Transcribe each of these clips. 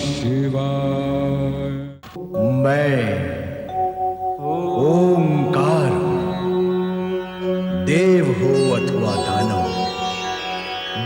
शिवाय। मैं ओंकार, देव हो अथवा दानव,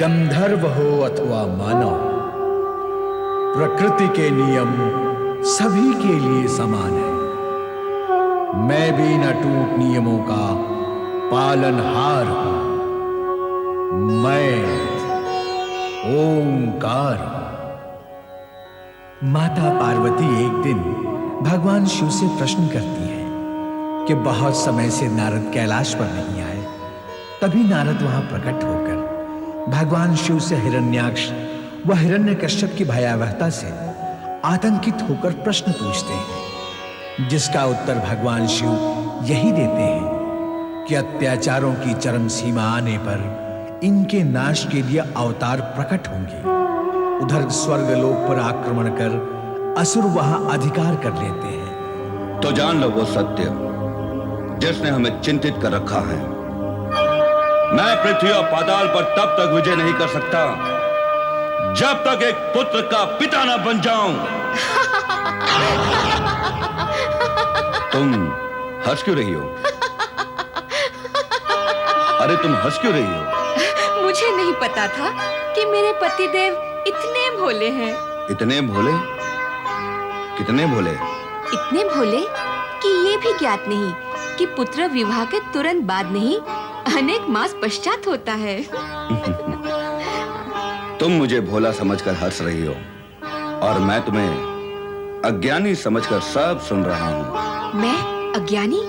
गंधर्व हो अथवा मानव, प्रकृति के नियम सभी के लिए समान है। मैं भी न टूट नियमों का पालनहार हूं। मैं ओंकार हूं। माता पार्वती एक दिन भगवान शिव से प्रश्न करती है कि बहुत समय से नारद कैलाश पर नहीं आए। तभी नारद वहां प्रकट होकर भगवान शिव से हिरण्याक्ष व हिरण्यकश्यप की भयावहता से आतंकित होकर प्रश्न पूछते हैं, जिसका उत्तर भगवान शिव यही देते हैं कि अत्याचारों की चरम सीमा आने पर इनके नाश के लिए अवतार प्रकट होंगे। उधर स्वर्गलोक पर आक्रमण कर असुर वहां अधिकार कर लेते हैं। तो जान लो वो सत्य जिसने हमें चिंतित कर रखा है। मैं पृथ्वी और पाताल पर तब तक विजय नहीं कर सकता जब तक एक पुत्र का पिता ना बन जाऊं। तुम हंस क्यों रही हो? अरे तुम हंस क्यों रही हो? मुझे नहीं पता था कि मेरे पतिदेव इतने भोले हैं। इतने भोले? कितने भोले? इतने भोले कि ये भी ज्ञात नहीं कि पुत्र विवाह के तुरंत बाद नहीं, अनेक मास पश्चात होता है। तुम मुझे भोला समझकर हंस रही हो और मैं तुम्हें अज्ञानी समझकर सब सुन रहा हूँ। मैं अज्ञानी?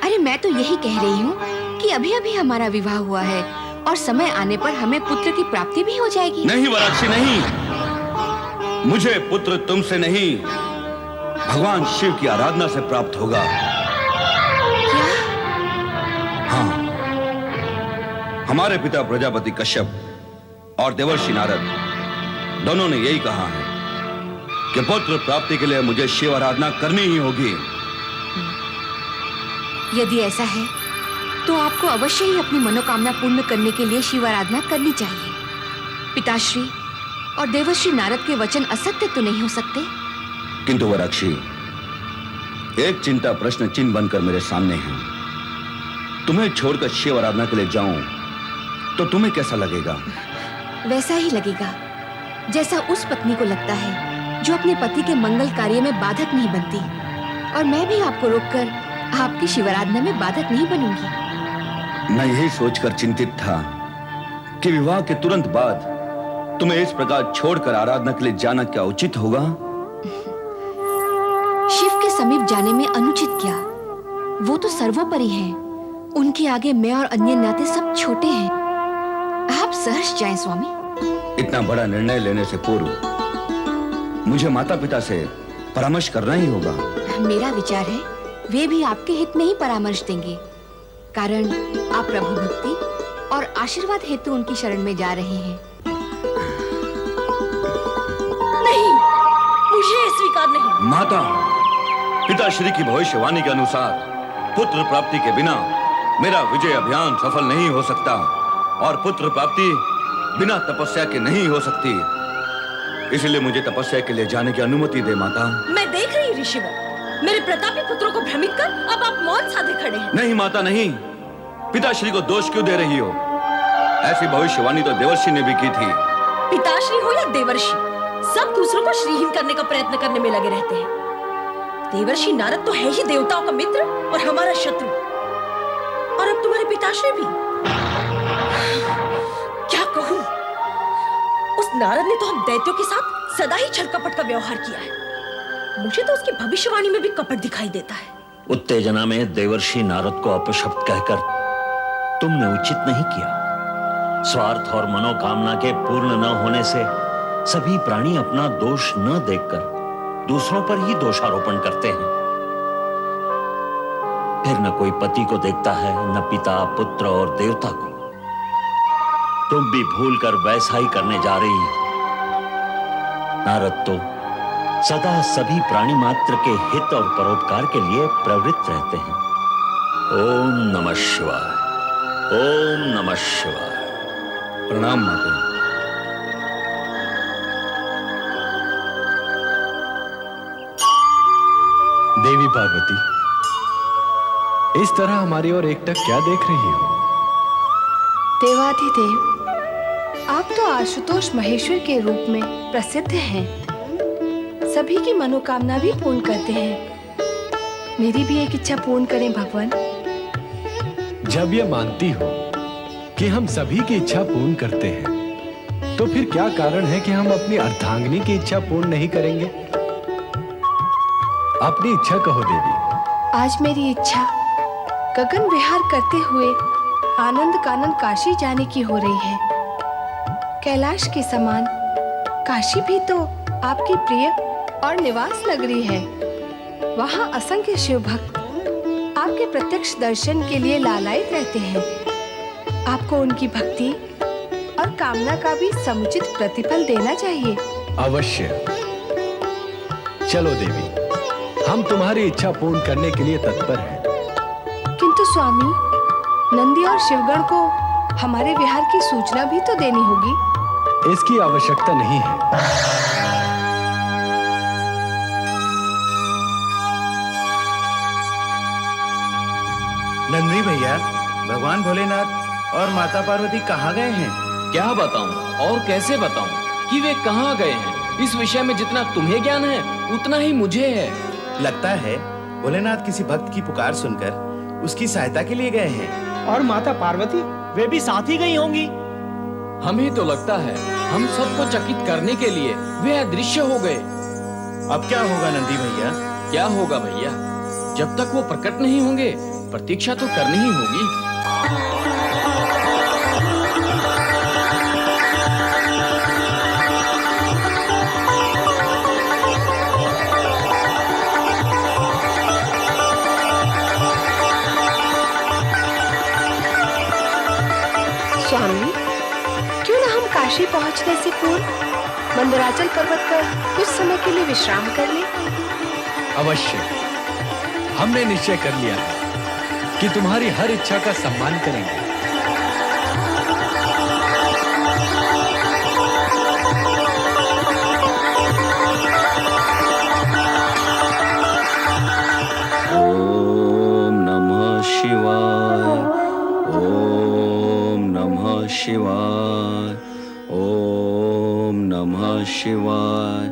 अरे मैं तो यही कह रही हूँ कि अभी-अभी हमारा विवाह हुआ है और समय आने पर हमें पुत्र की प्राप्ति भी हो जाएगी। नहीं वराक्षी, नहीं। मुझे पुत्र तुमसे नहीं, भगवान शिव की आराधना से प्राप्त होगा। क्या? हाँ, हमारे पिता प्रजापति कश्यप और देवर्षि नारद दोनों ने यही कहा है कि पुत्र प्राप्ति के लिए मुझे शिव आराधना करनी ही होगी। यदि ऐसा है तो आपको अवश्य ही अपनी मनोकामना पूर्ण करने के लिए शिव आराधना करनी चाहिए। पिताश्री और देवर्षि नारद के वचन असत्य तो नहीं हो सकते। किंतु वराक्षी, एक चिंता प्रश्न चिन्ह बनकर मेरे सामने है। तुम्हें छोड़कर शिव आराधना के लिए जाऊं तो तुम्हें कैसा लगेगा? वैसा ही लगेगा जैसा उस पत्नी को लगता है जो अपने पति के मंगल कार्य में बाधक नहीं बनती। और मैं भी आपको रोककर आपकी शिवाराधना में बाधक नहीं बनूंगी। मैं यही सोचकर चिंतित था कि विवाह के तुरंत बाद तुम्हें इस प्रकार छोड़कर आराधना के लिए जाना क्या उचित होगा? शिव के समीप जाने में अनुचित क्या? वो तो सर्वोपरि हैं। उनके आगे मैं और अन्य नाते सब छोटे हैं। आप सहर्ष जाएं स्वामी। इतना बड़ा निर्णय लेने से पूर्व मुझे माता पिता से परामर्श करना ही होगा। मेरा विचार है वे भी आपके हित में ही परामर्श देंगे, कारण आप प्रभु भक्ति और आशीर्वाद हेतु उनकी शरण में जा रहे हैं। नहीं, मुझे स्वीकार नहीं। माता, पिताश्री की भविष्यवाणी के अनुसार पुत्र प्राप्ति के बिना मेरा विजय अभियान सफल नहीं हो सकता और पुत्र प्राप्ति बिना तपस्या के नहीं हो सकती। इसलिए मुझे तपस्या के लिए जाने की अनुमति दे माता। मैं देख रही ऋषिवर, मेरे प्रतापी पुत्रों को भ्रमित कर अब आप मौन साधे खड़े हैं। नहीं माता, नहीं। पिताश्री को दोष क्यों दे रही हो? ऐसी भविष्यवाणी तो देवर्षि ने भी की थी। पिताश्री हो या देवर्षि, सब दूसरों को श्रीहीन करने का प्रयत्न करने में लगे रहते हैं। देवर्षि नारद तो है ही देवताओं का मित्र और हमारा शत्रु, और अब तुम्हारे पिताश्री भी। क्या कहूं? उस नारद ने तो हम दैत्यों के साथ सदा ही छल कपट का व्यवहार किया है। मुझे तो उसकी भविष्यवाणी में भी कपट दिखाई देता है। उत्तेजना में देवर्षि नारद को अपशब्द कहकर तुमने उचित नहीं किया। स्वार्थ और मनोकामना के पूर्ण न होने से सभी प्राणी अपना दोष न देखकर दूसरों पर ही दोषारोपण करते हैं। फिर न कोई पति को देखता है, न पिता, पुत्र और देवता को। तुम भी भूलकर वैसा ही करने जा रही। नारद तो सदा सभी प्राणी मात्र के हित और परोपकार के लिए प्रवृत्त रहते हैं। ओम नमः शिवाय, ओम नमः शिवाय। प्रणाम माता। देवी पार्वती, इस तरह हमारी ओर एकटक क्या देख रही हो? देवाधिदेव, आप तो आशुतोष महेश्वर के रूप में प्रसिद्ध हैं। सभी की मनोकामना भी पूर्ण करते हैं। मेरी भी एक इच्छा पूर्ण करें भगवान। जब ये मानती हो कि हम सभी की इच्छा पूर्ण करते हैं, तो फिर क्या कारण है कि हम अपनी अर्धांगिनी की इच्छा पूर्ण नहीं करेंगे? अपनी इच्छा कहो देवी। आज मेरी इच्छा गगन विहार करते हुए आनंद कानन काशी जाने की हो रही है। कैलाश के समान काशी भी तो आपकी प्रिय और निवास नगरी है। वहां असंख्य शिव भक्त आपके प्रत्यक्ष दर्शन के लिए लालायित रहते हैं। आपको उनकी भक्ति और कामना का भी समुचित प्रतिफल देना चाहिए। अवश्य। चलो देवी, हम तुम्हारी इच्छा पूर्ण करने के लिए तत्पर हैं। किंतु स्वामी, नंदी और शिवगण को हमारे विहार की सूचना भी तो देनी होगी। इसकी आवश्यकता नहीं है। नंदी भैया, भगवान भोलेनाथ और माता पार्वती कहाँ गए हैं? क्या बताऊं और कैसे बताऊं कि वे कहाँ गए हैं? इस विषय में जितना तुम्हें ज्ञान है उतना ही मुझे है। लगता है भोलेनाथ किसी भक्त की पुकार सुनकर उसकी सहायता के लिए गए हैं। और माता पार्वती, वे भी साथ ही गई होंगी। हमें तो लगता है हम सबको चकित करने के लिए वे अदृश्य हो गए। अब क्या होगा नंदी भैया? क्या होगा भैया, जब तक वो प्रकट नहीं होंगे प्रतीक्षा तो करनी ही होगी। स्वामी, क्यों न हम काशी पहुंचने से पूर्व मंदराचल पर्वत पर कुछ समय के लिए विश्राम कर लें? अवश्य। हमने निश्चय कर लिया है कि तुम्हारी हर इच्छा का सम्मान करेंगे। ओम नमः शिवाय, ओम नमः शिवाय, ओम नमः शिवाय,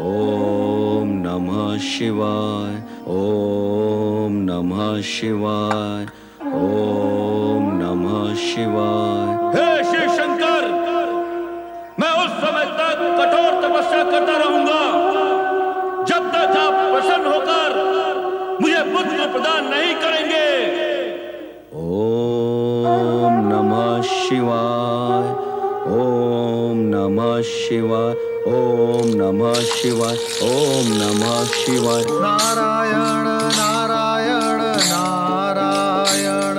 ओम नमः शिवाय, ओम नमः शिवाय, ओम नमः शिवाय। हे शिव शंकर, मैं उस समय तक कठोर तपस्या करता रहूंगा जब तक आप प्रसन्न होकर मुझे पुत्र प्रदान नहीं करेंगे। ओम नमः शिवाय, ओम नमः शिवाय, ओम नमः शिवाय, ओम नमः शिवाय। नारायण नारायण नारायण,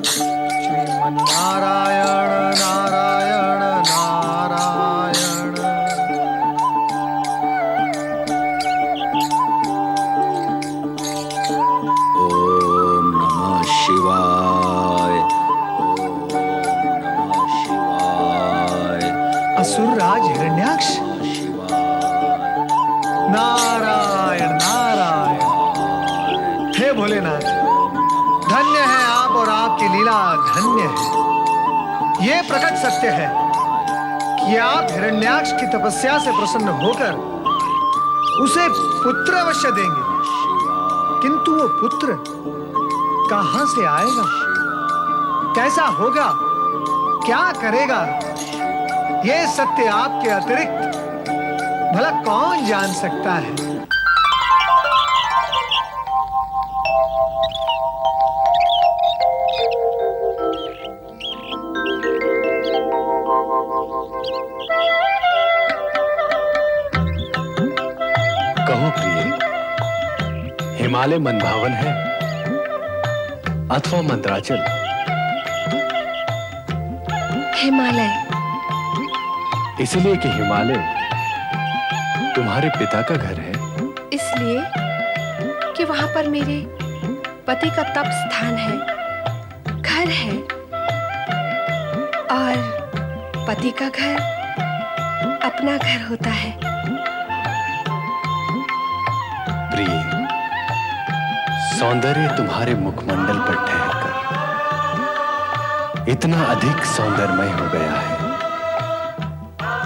श्रीमन नारायण नारायण नारायण। ओम नमः शिवाय, ओम नमः शिवाय, असुरराज हिरण्याक्ष, नारायण नारायण। हे भोलेनाथ, धन्य है आप और आपकी लीला धन्य है। ये प्रकट सत्य है कि आप हिरण्याक्ष की तपस्या से प्रसन्न होकर उसे पुत्र अवश्य देंगे, किंतु वो पुत्र कहां से आएगा, कैसा होगा, क्या करेगा, ये सत्य आपके अतिरिक्त भला कौन जान सकता है। कहो प्रिय, हिमालय मनभावन है अथवा मंदराचल? हिमालय। इसलिए कि हिमालय तुम्हारे पिता का घर है। इसलिए कि वहां पर मेरे पति का तप स्थान है, घर है। और पति का घर अपना घर होता है। प्रिय, सौंदर्य तुम्हारे मुखमंडल पर ठहरकर इतना अधिक सौंदर्यमय हो गया है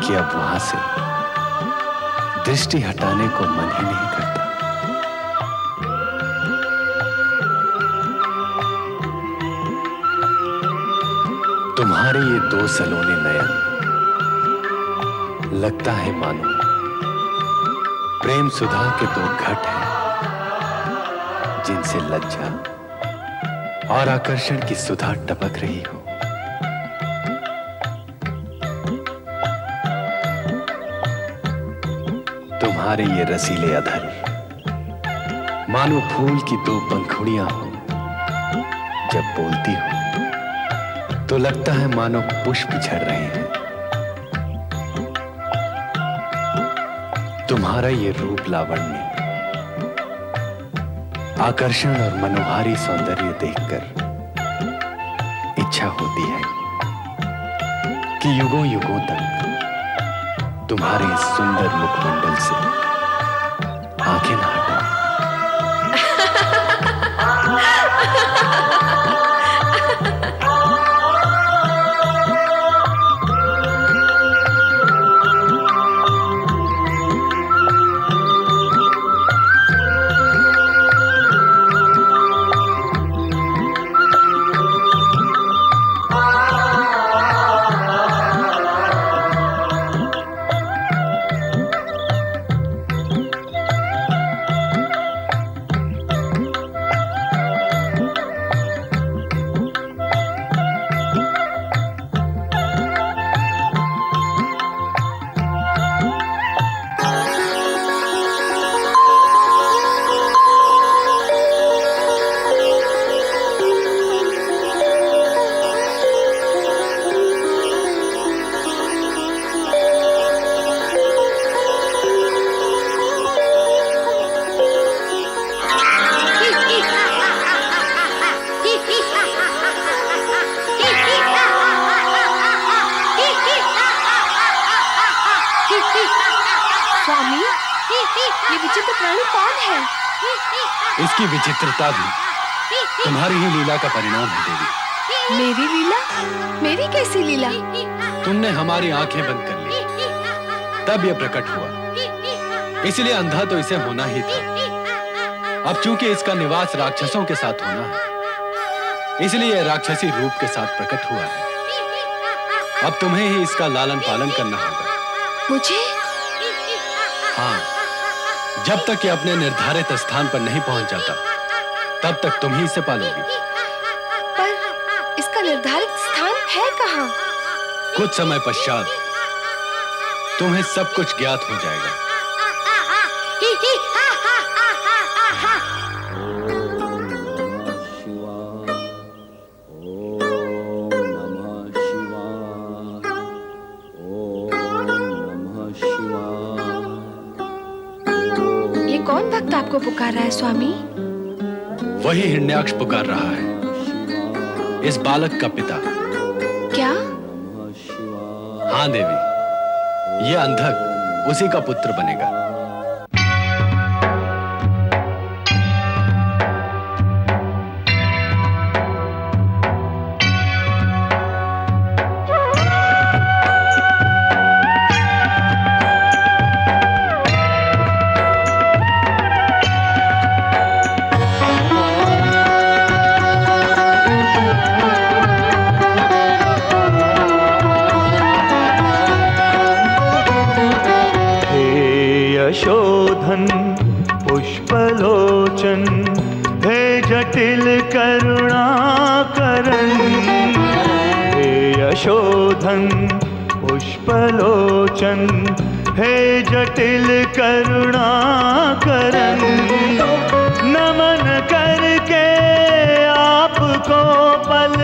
कि अब वहां से दृष्टि हटाने को मन ही नहीं करता। तुम्हारे ये दो सलोने नयन लगता है मानो प्रेम सुधा के दो घट हैं जिनसे लज्जा और आकर्षण की सुधा टपक रही हो। तुम्हारे ये रसीले अधर मानो फूल की दो पंखुड़ियां हो, जब बोलती हो तो लगता है मानो पुष्प झड़ रहे हैं। तुम्हारा ये रूप लावण्य, आकर्षण और मनोहारी सौंदर्य देखकर इच्छा होती है कि युगों युगों तक तुम्हारे इस सुंदर मुखमंडल से आंखें ना हटाऊं। स्वामी, ये विचित्र प्राणी कौन है? इसकी विचित्रता भी तुम्हारी ही लीला का परिणाम है देवी। मेरी लीला? मेरी कैसी लीला? तुमने हमारी आंखें बंद कर ली, तब यह प्रकट हुआ। इसलिए अंधा तो इसे होना ही था। अब चूंकि इसका निवास राक्षसों के साथ होना है, इसलिए यह राक्षसी रूप के साथ प्रकट हुआ है। अब तुम्हें ही इसका लालन पालन करना होगा। मुझे? हाँ, जब तक ये अपने निर्धारित स्थान पर नहीं पहुंच जाता, तब तक तुम ही इसे पालोगी। पर इसका निर्धारित स्थान है कहाँ? कुछ समय पश्चात तुम्हें सब कुछ ज्ञात हो जाएगा। ये कौन भक्त आपको पुकार रहा है स्वामी? वही हिरण्याक्ष पुकार रहा है, इस बालक का पिता। क्या? हाँ देवी, ये अंधक उसी का पुत्र बनेगा। यशोधन पुष्पलोचन हे जटिल करुणाकरन, हे यशोधन पुष्पलोचन हे जटिल करुणाकरन, नमन करके आपको पल,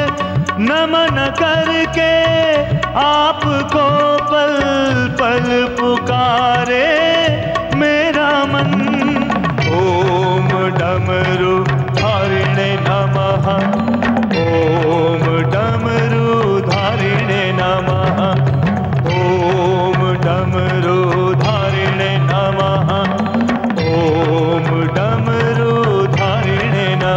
नमन करके आपको पल पल पुकारे मेरा मन। ओम डमरू धारिणे नमः, ओम डमरू धारिणे नमः, ओम डमरू धारिणे नमः, ओम डमरू धारिणे नमः।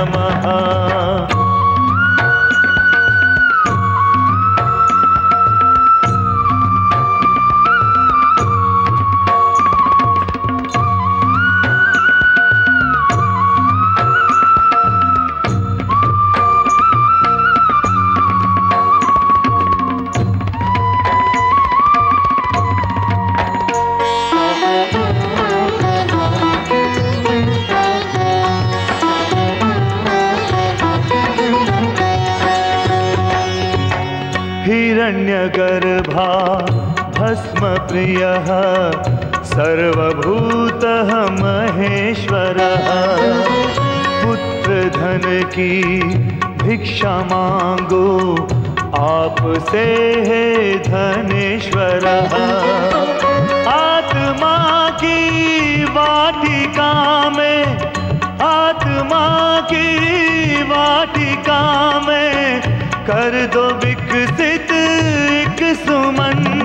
हिरण्यगर्भा भस्म प्रियः सर्वभूतः महेश्वरः पुत्र धन की भिक्षा मांगो आपसे है धनेश्वरः आत्मा की वाटिका में आत्मा की वाटिका में कर दो विकसित एक सुमन